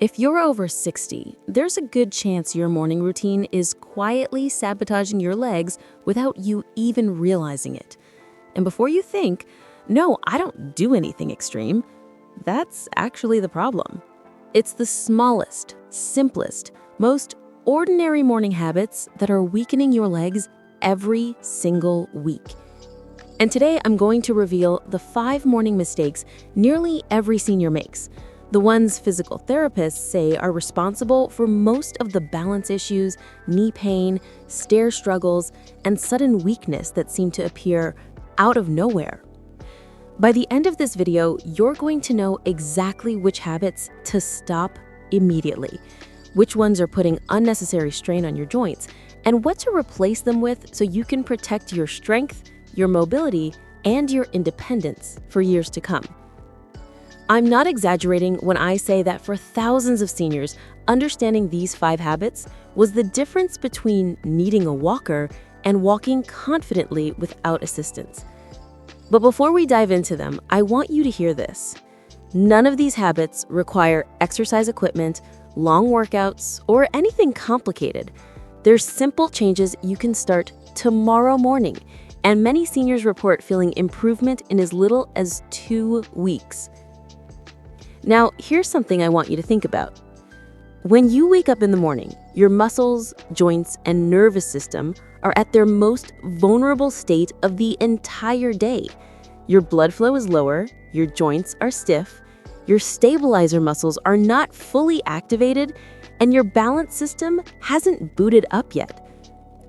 If you're over 60, there's a good chance your morning routine is quietly sabotaging your legs without you even realizing it. And before you think, no, I don't do anything extreme, that's actually the problem. It's the smallest, simplest, most ordinary morning habits that are weakening your legs every single week. And today I'm going to reveal the 5 morning mistakes nearly every senior makes. The ones physical therapists say are responsible for most of the balance issues, knee pain, stair struggles, and sudden weakness that seem to appear out of nowhere. By the end of this video, you're going to know exactly which habits to stop immediately, which ones are putting unnecessary strain on your joints, and what to replace them with so you can protect your strength, your mobility, and your independence for years to come. I'm not exaggerating when I say that for thousands of seniors, understanding these 5 habits was the difference between needing a walker and walking confidently without assistance. But before we dive into them, I want you to hear this. None of these habits require exercise equipment, long workouts, or anything complicated. They're simple changes you can start tomorrow morning, and many seniors report feeling improvement in as little as 2 weeks. Now, here's something I want you to think about. When you wake up in the morning, your muscles, joints, and nervous system are at their most vulnerable state of the entire day. Your blood flow is lower, your joints are stiff, your stabilizer muscles are not fully activated, and your balance system hasn't booted up yet.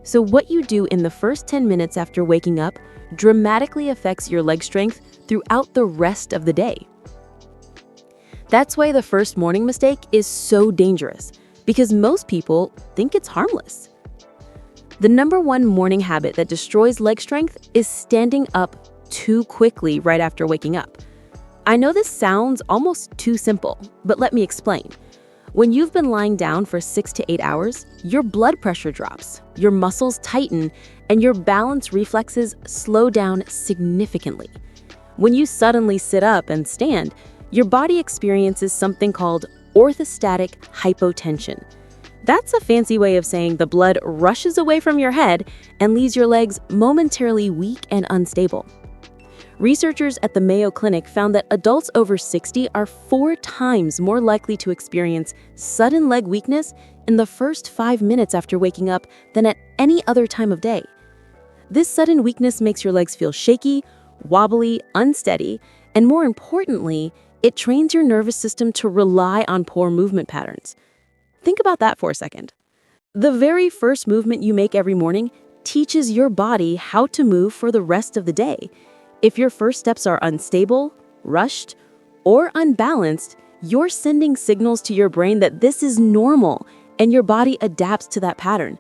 So what you do in the first 10 minutes after waking up dramatically affects your leg strength throughout the rest of the day. That's why the first morning mistake is so dangerous, because most people think it's harmless. The number 1 morning habit that destroys leg strength is standing up too quickly right after waking up. I know this sounds almost too simple, but let me explain. When you've been lying down for 6 to 8 hours, your blood pressure drops, your muscles tighten, and your balance reflexes slow down significantly. When you suddenly sit up and stand, your body experiences something called orthostatic hypotension. That's a fancy way of saying the blood rushes away from your head and leaves your legs momentarily weak and unstable. Researchers at the Mayo Clinic found that adults over 60 are 4 times more likely to experience sudden leg weakness in the first 5 minutes after waking up than at any other time of day. This sudden weakness makes your legs feel shaky, wobbly, unsteady, and more importantly, it trains your nervous system to rely on poor movement patterns. Think about that for a second. The very first movement you make every morning teaches your body how to move for the rest of the day. If your first steps are unstable, rushed, or unbalanced, you're sending signals to your brain that this is normal, and your body adapts to that pattern.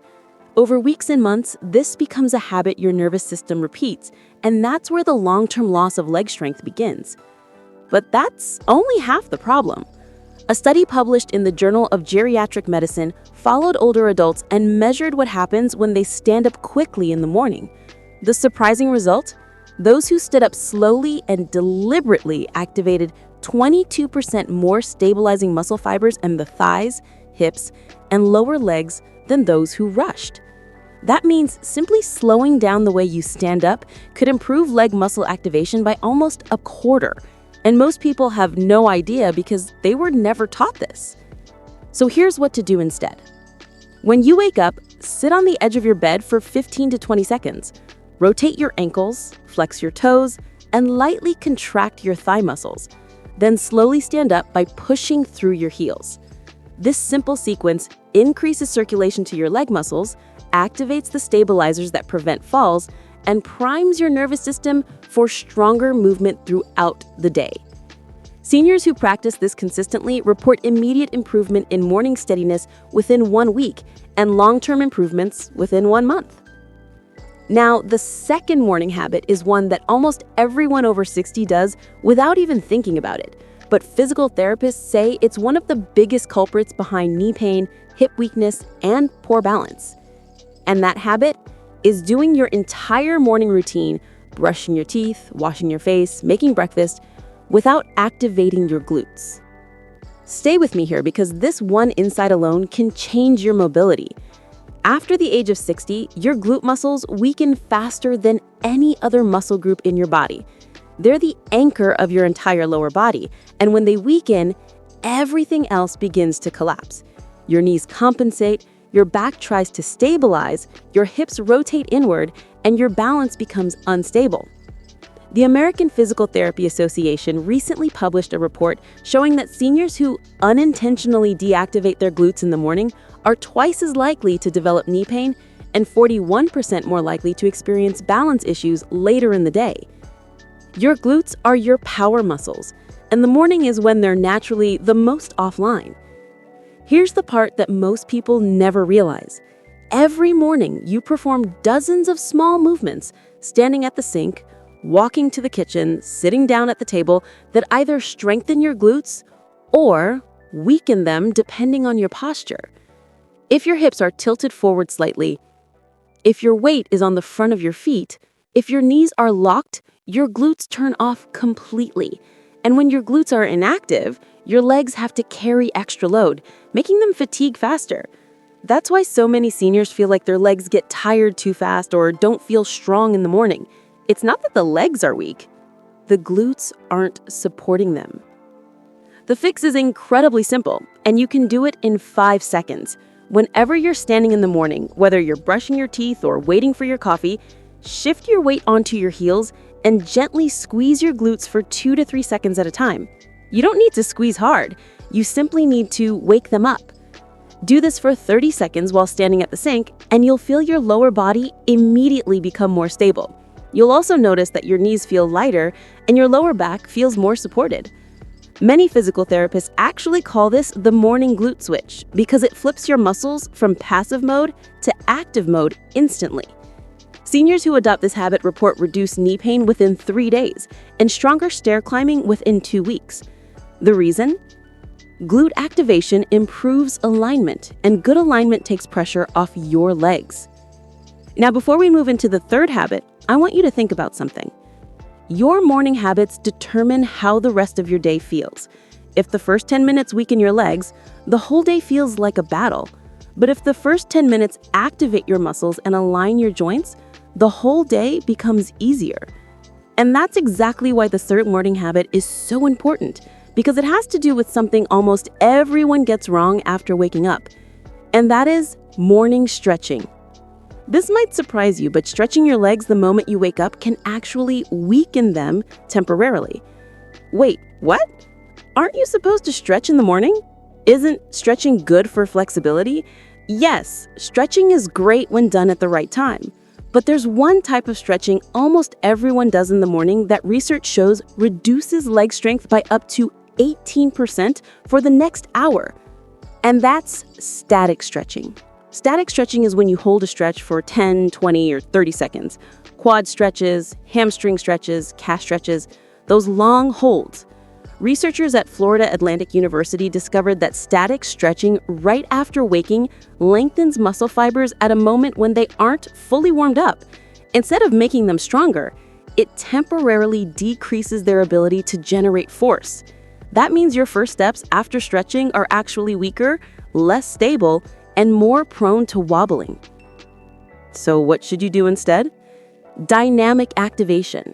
Over weeks and months, this becomes a habit your nervous system repeats, and that's where the long-term loss of leg strength begins. But that's only half the problem. A study published in the Journal of Geriatric Medicine followed older adults and measured what happens when they stand up quickly in the morning. The surprising result? Those who stood up slowly and deliberately activated 22% more stabilizing muscle fibers in the thighs, hips, and lower legs than those who rushed. That means simply slowing down the way you stand up could improve leg muscle activation by almost a quarter. And most people have no idea because they were never taught this. So here's what to do instead. When you wake up, sit on the edge of your bed for 15 to 20 seconds. Rotate your ankles, flex your toes, and lightly contract your thigh muscles. Then slowly stand up by pushing through your heels. This simple sequence increases circulation to your leg muscles, activates the stabilizers that prevent falls, and primes your nervous system for stronger movement throughout the day. Seniors who practice this consistently report immediate improvement in morning steadiness within 1 week and long-term improvements within 1 month. Now, the second morning habit is one that almost everyone over 60 does without even thinking about it, but physical therapists say it's one of the biggest culprits behind knee pain, hip weakness, and poor balance. And that habit is doing your entire morning routine, brushing your teeth, washing your face, making breakfast, without activating your glutes. Stay with me here because this one insight alone can change your mobility. After the age of 60, your glute muscles weaken faster than any other muscle group in your body. They're the anchor of your entire lower body, and when they weaken, everything else begins to collapse. Your knees compensate, your back tries to stabilize, your hips rotate inward, and your balance becomes unstable. The American Physical Therapy Association recently published a report showing that seniors who unintentionally deactivate their glutes in the morning are twice as likely to develop knee pain and 41% more likely to experience balance issues later in the day. Your glutes are your power muscles, and the morning is when they're naturally the most offline. Here's the part that most people never realize. Every morning, you perform dozens of small movements, standing at the sink, walking to the kitchen, sitting down at the table, that either strengthen your glutes or weaken them depending on your posture. If your hips are tilted forward slightly, if your weight is on the front of your feet, if your knees are locked, your glutes turn off completely. And when your glutes are inactive, your legs have to carry extra load, making them fatigue faster. That's why so many seniors feel like their legs get tired too fast or don't feel strong in the morning. It's not that the legs are weak. The glutes aren't supporting them. The fix is incredibly simple, and you can do it in 5 seconds. Whenever you're standing in the morning, whether you're brushing your teeth or waiting for your coffee, shift your weight onto your heels and gently squeeze your glutes for 2 to 3 seconds at a time. You don't need to squeeze hard. You simply need to wake them up. Do this for 30 seconds while standing at the sink, and you'll feel your lower body immediately become more stable. You'll also notice that your knees feel lighter and your lower back feels more supported. Many physical therapists actually call this the morning glute switch because it flips your muscles from passive mode to active mode instantly. Seniors who adopt this habit report reduced knee pain within 3 days and stronger stair climbing within 2 weeks. The reason? Glute activation improves alignment, and good alignment takes pressure off your legs. Now, before we move into the third habit, I want you to think about something. Your morning habits determine how the rest of your day feels. If the first 10 minutes weaken your legs, the whole day feels like a battle. But if the first 10 minutes activate your muscles and align your joints, the whole day becomes easier. And that's exactly why the third morning habit is so important, because it has to do with something almost everyone gets wrong after waking up, and that is morning stretching. This might surprise you, but stretching your legs the moment you wake up can actually weaken them temporarily. Wait, what? Aren't you supposed to stretch in the morning? Isn't stretching good for flexibility? Yes, stretching is great when done at the right time. But there's one type of stretching almost everyone does in the morning that research shows reduces leg strength by up to 18% for the next hour. And that's static stretching. Static stretching is when you hold a stretch for 10, 20, or 30 seconds. Quad stretches, hamstring stretches, calf stretches, those long holds. Researchers at Florida Atlantic University discovered that static stretching right after waking lengthens muscle fibers at a moment when they aren't fully warmed up. Instead of making them stronger, it temporarily decreases their ability to generate force. That means your first steps after stretching are actually weaker, less stable, and more prone to wobbling. So what should you do instead? Dynamic activation.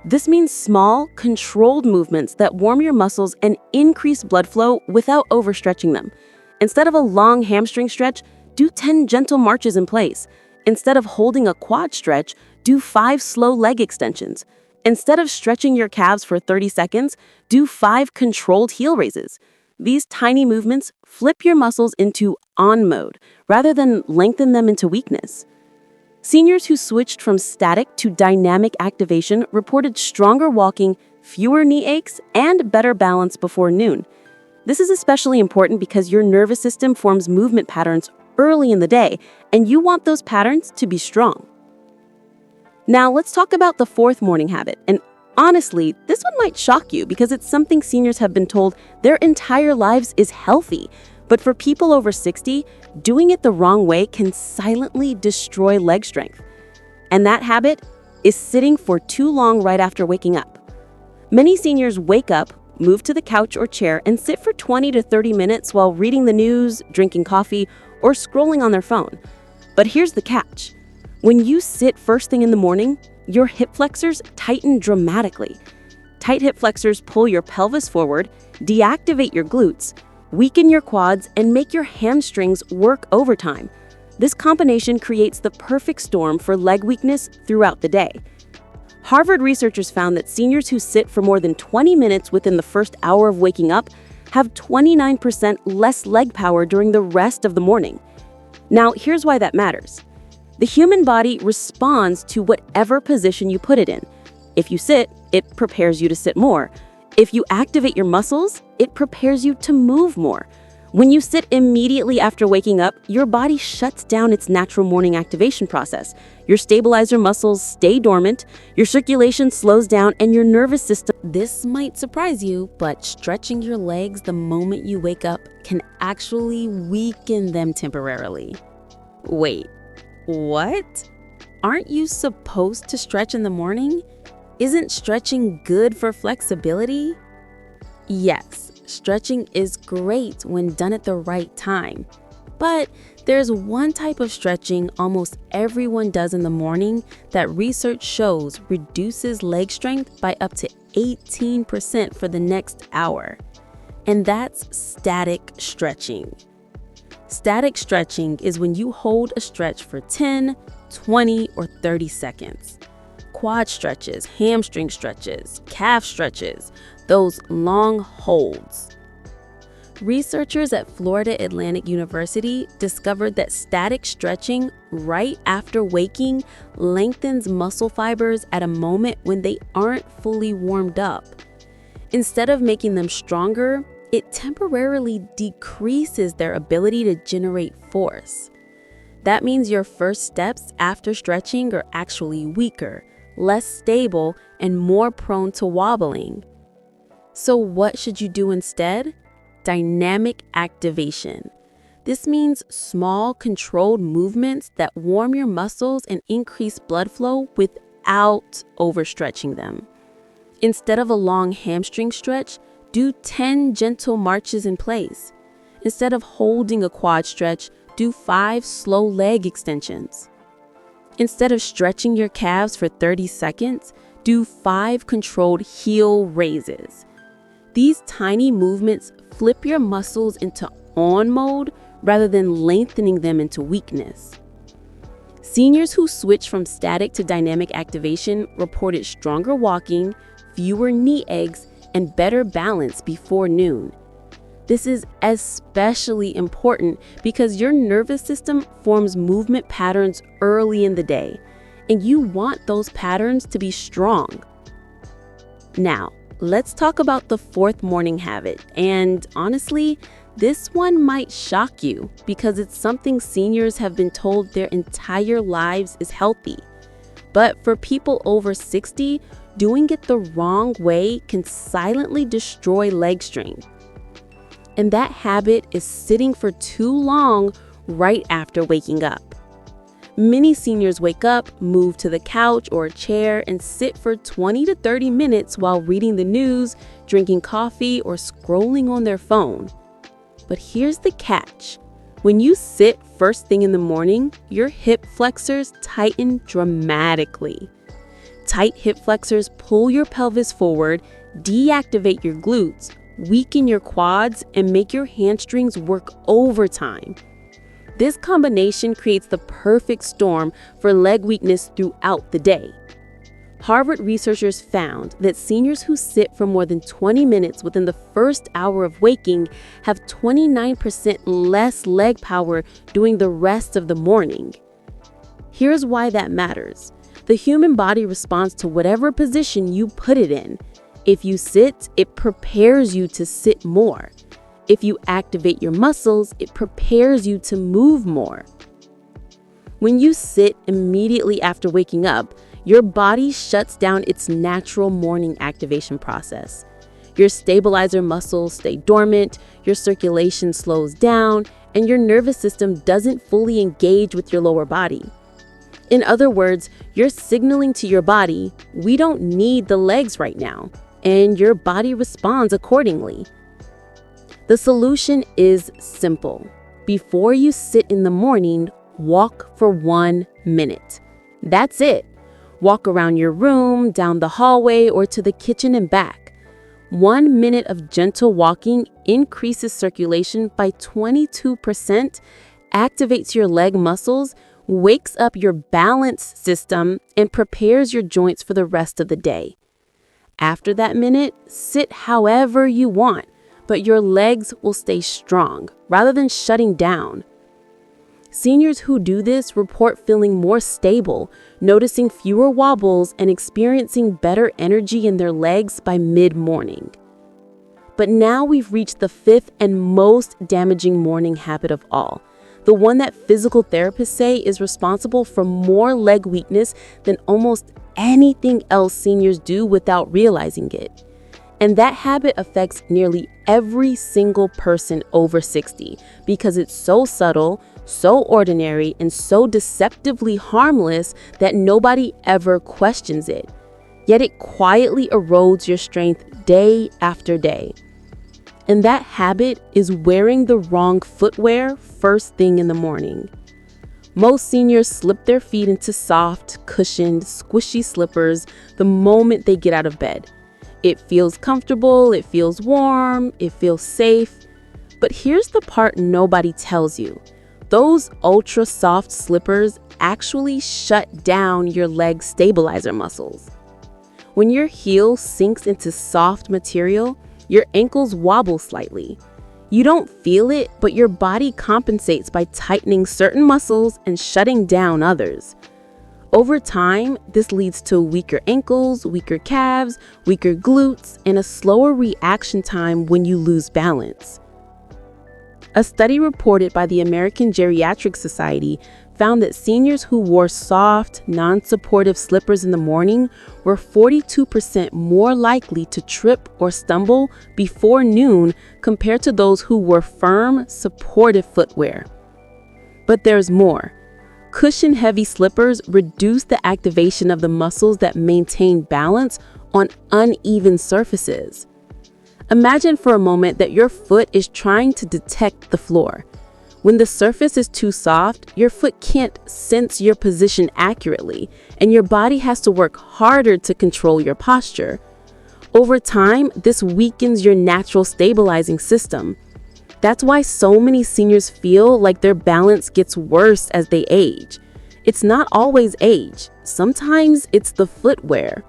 This means small, controlled movements that warm your muscles and increase blood flow without overstretching them. Instead of a long hamstring stretch, do 10 gentle marches in place. Instead of holding a quad stretch, do 5 slow leg extensions. Instead of stretching your calves for 30 seconds, do 5 controlled heel raises. These tiny movements flip your muscles into on mode rather than lengthen them into weakness. Seniors who switched from static to dynamic activation reported stronger walking, fewer knee aches, and better balance before noon. This is especially important because your nervous system forms movement patterns early in the day, and you want those patterns to be strong. Now let's talk about the fourth morning habit. And honestly, this one might shock you because it's something seniors have been told their entire lives is healthy. But for people over 60, doing it the wrong way can silently destroy leg strength. And that habit is sitting for too long right after waking up. Many seniors wake up, move to the couch or chair and sit for 20 to 30 minutes while reading the news, drinking coffee, or scrolling on their phone. But here's the catch. When you sit first thing in the morning, your hip flexors tighten dramatically. Tight hip flexors pull your pelvis forward, deactivate your glutes, weaken your quads, and make your hamstrings work overtime. This combination creates the perfect storm for leg weakness throughout the day. Harvard researchers found that seniors who sit for more than 20 minutes within the first hour of waking up have 29% less leg power during the rest of the morning. Now, here's why that matters. The human body responds to whatever position you put it in. If you sit, it prepares you to sit more. If you activate your muscles, it prepares you to move more. When you sit immediately after waking up, your body shuts down its natural morning activation process. Your stabilizer muscles stay dormant, your circulation slows down, and your nervous system. This might surprise you, but stretching your legs the moment you wake up can actually weaken them temporarily. Wait, what? Aren't you supposed to stretch in the morning? Isn't stretching good for flexibility? Yes, stretching is great when done at the right time. But there's one type of stretching almost everyone does in the morning that research shows reduces leg strength by up to 18% for the next hour. And that's static stretching. Static stretching is when you hold a stretch for 10, 20, or 30 seconds. Quad stretches, hamstring stretches, calf stretches, those long holds. Researchers at Florida Atlantic University discovered that static stretching right after waking lengthens muscle fibers at a moment when they aren't fully warmed up. Instead of making them stronger, it temporarily decreases their ability to generate force. That means your first steps after stretching are actually weaker, less stable, and more prone to wobbling. So what should you do instead? Dynamic activation. This means small, controlled movements that warm your muscles and increase blood flow without overstretching them. Instead of a long hamstring stretch, do 10 gentle marches in place. Instead of holding a quad stretch, do 5 slow leg extensions. Instead of stretching your calves for 30 seconds, do 5 controlled heel raises. These tiny movements flip your muscles into on mode rather than lengthening them into weakness. Seniors who switch from static to dynamic activation reported stronger walking, fewer knee aches, and better balance before noon. This is especially important because your nervous system forms movement patterns early in the day, and you want those patterns to be strong. Now, let's talk about the fourth morning habit, and honestly, this one might shock you because it's something seniors have been told their entire lives is healthy. But for people over 60, doing it the wrong way can silently destroy leg strength. And that habit is sitting for too long right after waking up. Many seniors wake up, move to the couch or a chair, and sit for 20 to 30 minutes while reading the news, drinking coffee, or scrolling on their phone. But here's the catch. When you sit first thing in the morning, your hip flexors tighten dramatically. Tight hip flexors pull your pelvis forward, deactivate your glutes, weaken your quads, and make your hamstrings work overtime. This combination creates the perfect storm for leg weakness throughout the day. Harvard researchers found that seniors who sit for more than 20 minutes within the first hour of waking have 29% less leg power during the rest of the morning. Here's why that matters. The human body responds to whatever position you put it in. If you sit, it prepares you to sit more. If you activate your muscles, it prepares you to move more. When you sit immediately after waking up, your body shuts down its natural morning activation process. Your stabilizer muscles stay dormant, your circulation slows down, and your nervous system doesn't fully engage with your lower body. In other words, you're signaling to your body, we don't need the legs right now. and your body responds accordingly. The solution is simple. Before you sit in the morning, walk for 1 minute. That's it. Walk around your room, down the hallway, or to the kitchen and back. 1 minute of gentle walking increases circulation by 22%, activates your leg muscles, wakes up your balance system, and prepares your joints for the rest of the day. After that minute, sit however you want, but your legs will stay strong rather than shutting down. Seniors who do this report feeling more stable, noticing fewer wobbles, and experiencing better energy in their legs by mid-morning. But now we've reached the fifth and most damaging morning habit of all, the one that physical therapists say is responsible for more leg weakness than almost anything else seniors do without realizing it. And that habit affects nearly every single person over 60 because it's so subtle, so ordinary, and so deceptively harmless that nobody ever questions it. Yet it quietly erodes your strength day after day. And that habit is wearing the wrong footwear first thing in the morning. Most seniors slip their feet into soft, cushioned, squishy slippers the moment they get out of bed. It feels comfortable, it feels warm, it feels safe. But here's the part nobody tells you. Those ultra soft slippers actually shut down your leg stabilizer muscles. When your heel sinks into soft material, your ankles wobble slightly. You don't feel it, but your body compensates by tightening certain muscles and shutting down others. Over time, this leads to weaker ankles, weaker calves, weaker glutes, and a slower reaction time when you lose balance. A study reported by the American Geriatric Society found that seniors who wore soft, non-supportive slippers in the morning were 42% more likely to trip or stumble before noon compared to those who wore firm, supportive footwear. But there's more. Cushion-heavy slippers reduce the activation of the muscles that maintain balance on uneven surfaces. Imagine for a moment that your foot is trying to detect the floor. When the surface is too soft, your foot can't sense your position accurately, and your body has to work harder to control your posture. Over time, this weakens your natural stabilizing system. That's why so many seniors feel like their balance gets worse as they age. It's not always age. Sometimes it's the footwear.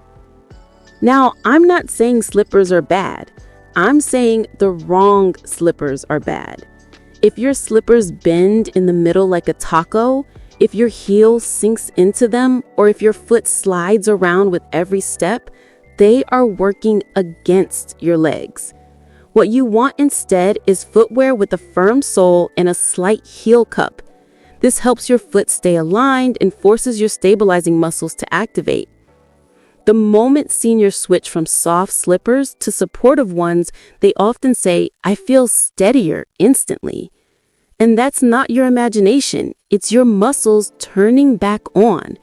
Now, I'm not saying slippers are bad. I'm saying the wrong slippers are bad. If your slippers bend in the middle like a taco, if your heel sinks into them, or if your foot slides around with every step, they are working against your legs. What you want instead is footwear with a firm sole and a slight heel cup. This helps your foot stay aligned and forces your stabilizing muscles to activate. The moment seniors switch from soft slippers to supportive ones, they often say, "I feel steadier instantly." And that's not your imagination. It's your muscles turning back on.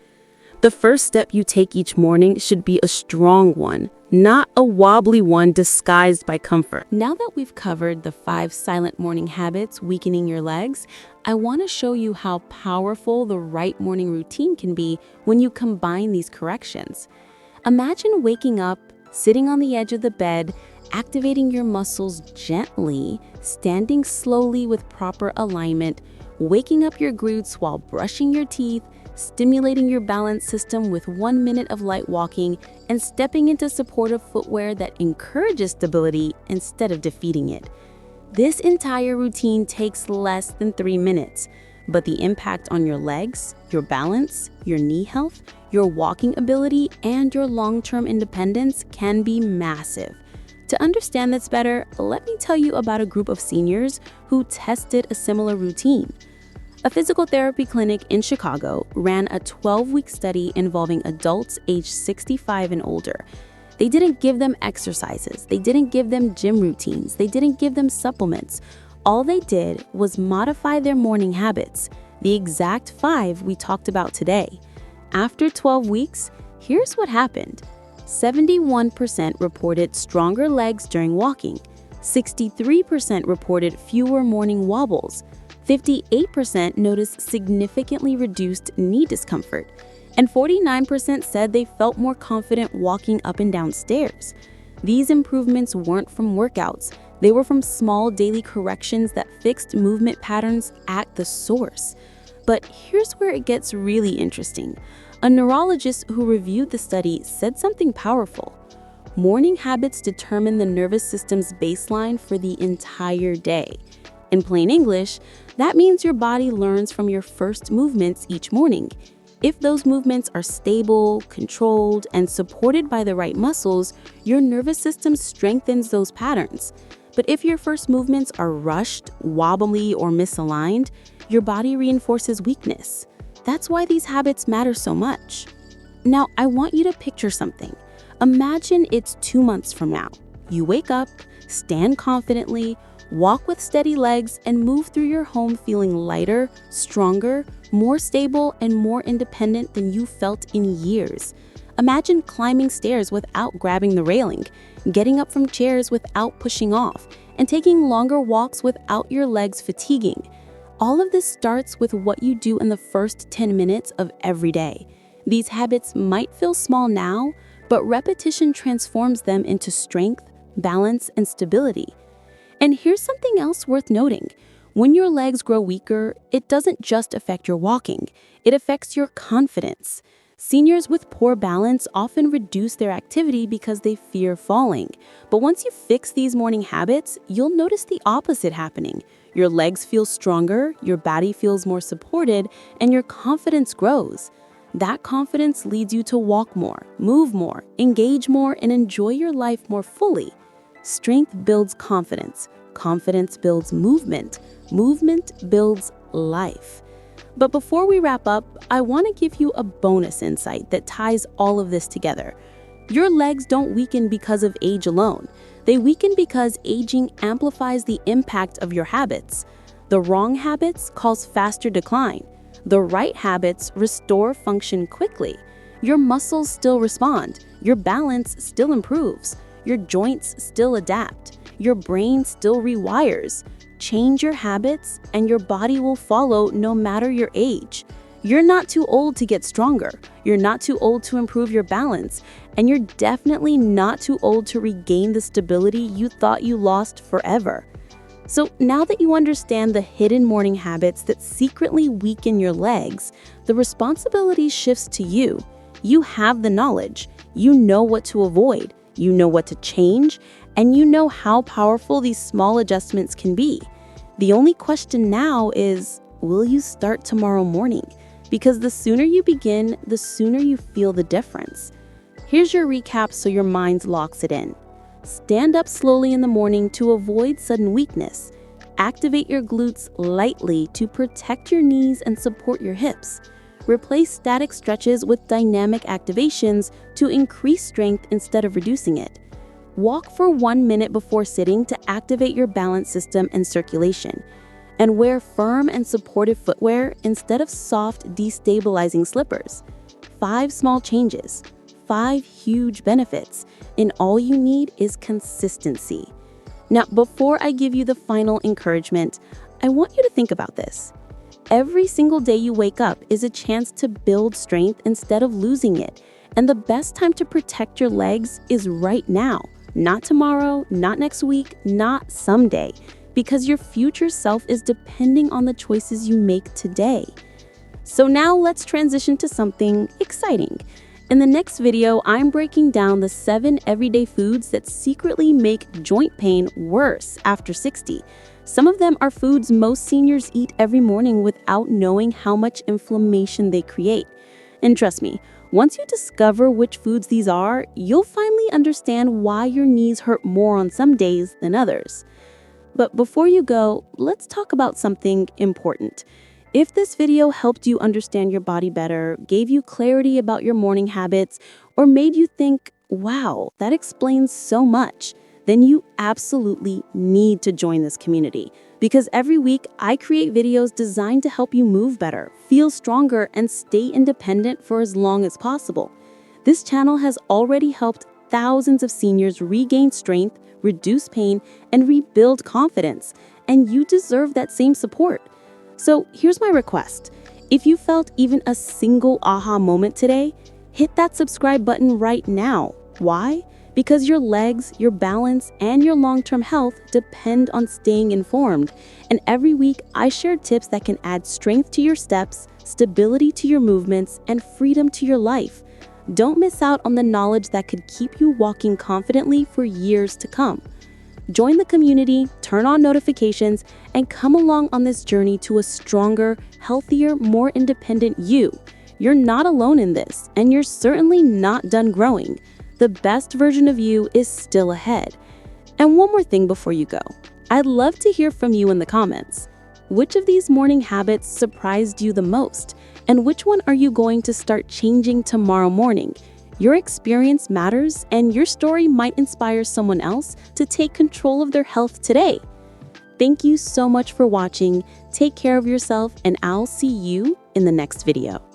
The first step you take each morning should be a strong one, not a wobbly one disguised by comfort. Now that we've covered the 5 silent morning habits weakening your legs, I want to show you how powerful the right morning routine can be when you combine these corrections. Imagine waking up, sitting on the edge of the bed, activating your muscles gently, standing slowly with proper alignment, waking up your glutes while brushing your teeth, stimulating your balance system with 1 minute of light walking, and stepping into supportive footwear that encourages stability instead of defeating it. This entire routine takes less than 3 minutes, but the impact on your legs, your balance, your knee health, your walking ability, and your long-term independence can be massive. To understand this better, let me tell you about a group of seniors who tested a similar routine. A physical therapy clinic in Chicago ran a 12-week study involving adults aged 65 and older. They didn't give them exercises. They didn't give them gym routines. They didn't give them supplements. All they did was modify their morning habits, the exact 5 we talked about today. After 12 weeks, here's what happened. 71% reported stronger legs during walking, 63% reported fewer morning wobbles, 58% noticed significantly reduced knee discomfort, and 49% said they felt more confident walking up and down stairs. These improvements weren't from workouts, they were from small daily corrections that fixed movement patterns at the source. But here's where it gets really interesting. A neurologist who reviewed the study said something powerful. Morning habits determine the nervous system's baseline for the entire day. In plain English, that means your body learns from your first movements each morning. If those movements are stable, controlled, and supported by the right muscles, your nervous system strengthens those patterns. But if your first movements are rushed, wobbly, or misaligned, your body reinforces weakness. That's why these habits matter so much. Now, I want you to picture something. Imagine it's 2 months from now. You wake up, stand confidently, walk with steady legs, and move through your home feeling lighter, stronger, more stable, and more independent than you felt in years. Imagine climbing stairs without grabbing the railing, getting up from chairs without pushing off, and taking longer walks without your legs fatiguing. All of this starts with what you do in the first 10 minutes of every day. These habits might feel small now, but repetition transforms them into strength, balance, and stability. And here's something else worth noting. When your legs grow weaker, it doesn't just affect your walking, it affects your confidence. Seniors with poor balance often reduce their activity because they fear falling. But once you fix these morning habits, you'll notice the opposite happening. Your legs feel stronger, your body feels more supported, and your confidence grows. That confidence leads you to walk more, move more, engage more, and enjoy your life more fully. Strength builds confidence. Confidence builds movement. Movement builds life. But before we wrap up, I want to give you a bonus insight that ties all of this together. Your legs don't weaken because of age alone. They weaken because aging amplifies the impact of your habits. The wrong habits cause faster decline. The right habits restore function quickly. Your muscles still respond. Your balance still improves. Your joints still adapt. Your brain still rewires. Change your habits, and your body will follow no matter your age. You're not too old to get stronger. You're not too old to improve your balance. And you're definitely not too old to regain the stability you thought you lost forever. So now that you understand the hidden morning habits that secretly weaken your legs, the responsibility shifts to you. You have the knowledge. You know what to avoid. You know what to change. And you know how powerful these small adjustments can be. The only question now is, will you start tomorrow morning? Because the sooner you begin, the sooner you feel the difference. Here's your recap so your mind locks it in. Stand up slowly in the morning to avoid sudden weakness. Activate your glutes lightly to protect your knees and support your hips. Replace static stretches with dynamic activations to increase strength instead of reducing it. Walk for 1 minute before sitting to activate your balance system and circulation. And wear firm and supportive footwear instead of soft, destabilizing slippers. 5 small changes, 5 huge benefits, and all you need is consistency. Now, before I give you the final encouragement, I want you to think about this. Every single day you wake up is a chance to build strength instead of losing it. And the best time to protect your legs is right now. Not tomorrow, not next week, not someday. Because your future self is depending on the choices you make today. So now let's transition to something exciting. In the next video, I'm breaking down the 7 everyday foods that secretly make joint pain worse after 60. Some of them are foods most seniors eat every morning without knowing how much inflammation they create. And trust me, once you discover which foods these are, you'll finally understand why your knees hurt more on some days than others. But before you go, let's talk about something important. If this video helped you understand your body better, gave you clarity about your morning habits, or made you think, wow, that explains so much, then you absolutely need to join this community. Because every week, I create videos designed to help you move better, feel stronger, and stay independent for as long as possible. This channel has already helped thousands of seniors regain strength, reduce pain, and rebuild confidence, and you deserve that same support. So here's my request. If you felt even a single aha moment today, hit that subscribe button right now. Why? Because your legs, your balance, and your long-term health depend on staying informed. And every week, I share tips that can add strength to your steps, stability to your movements, and freedom to your life. Don't miss out on the knowledge that could keep you walking confidently for years to come. Join the community, turn on notifications, and come along on this journey to a stronger, healthier, more independent you. You're not alone in this, and you're certainly not done growing. The best version of you is still ahead. And one more thing before you go. I'd love to hear from you in the comments. Which of these morning habits surprised you the most? And which one are you going to start changing tomorrow morning? Your experience matters, and your story might inspire someone else to take control of their health today. Thank you so much for watching. Take care of yourself, and I'll see you in the next video.